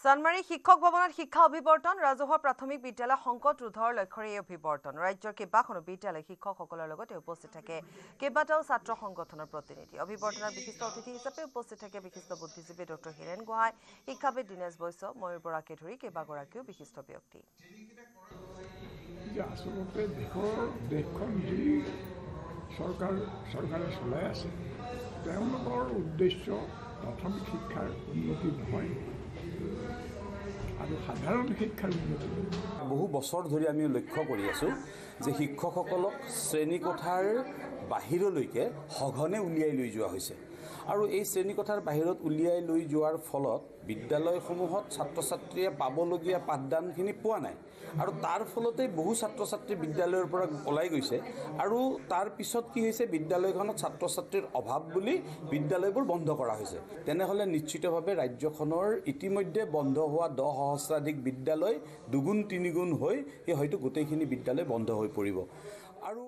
চানমাৰী শিক্ষক ভৱনত শিক্ষা অভিৱৰ্তন ৰাজহুৱা প্ৰাথমিক বিদ্যালয় সংকট ৰোধৰ লক্ষ্যৰে এই অভিৱৰ্তন ৰাজ্যৰ কেইবাখনো বিদ্যালয় শিক্ষকসকলৰ লগতে উপস্থিত থাকে কেইবাটাও ছাত্ৰ সংগঠনৰ প্ৰতিনিধি অভিৱৰ্তনৰ বিশিষ্ট অতিথি হিচাপে উপস্থিত থাকে বিশিষ্ট বুদ্ধিজীৱী ডক্টৰ হিৰেণ গোহাঁই শিক্ষাবিদ দিনেশ বৈশ্য ময়ূৰ বৰাকে ধৰি কেইবাগৰাকীও বিশিষ্ট ব্যক্তি আচলতে দেশখন যি চৰকাৰে চলাই আছে তেওঁলোকৰ উদ্দেশ্য প্ৰাথমিক শিক্ষাৰ উন্নতি নহয় আৰু সাধাৰণ শিক্ষাৰ উন্নতি বহু বছৰ ধৰি আমি লক্ষ্য কৰি আছোঁ যে শিক্ষকসকলক শ্ৰেণীকোঠাৰ বাহিৰলৈকে সঘনে উলিয়াই লৈ যোৱা হৈছে আৰু এই শ্ৰেণীকোঠাৰ বাহিৰত উলিয়াই লৈ যোৱাৰ ফলত বিদ্যালয়সমূহত ছাত্ৰ ছাত্ৰীয়ে পাবলগীয়া পাঠদানখিনি পোৱা নাই আৰু তাৰ ফলতে বহু ছাত্ৰ ছাত্ৰী বিদ্যালয়ৰ পৰা ওলাই গৈছে আৰু তাৰ পিছত কি হৈছে বিদ্যালয়খনত ছাত্ৰ ছাত্ৰীৰ অভাৱ বুলি বিদ্যালয়বোৰ বন্ধ কৰা হৈছে তেনেহ'লে নিশ্চিতভাৱে ৰাজ্যখনৰ ইতিমধ্যে বন্ধ হোৱা 10 সহস্ৰাধিক বিদ্যালয় দুগুণ তিনিগুণ হৈ হয়তো গোটেইখিনি বিদ্যালয় বন্ধ হৈ পৰিব আৰু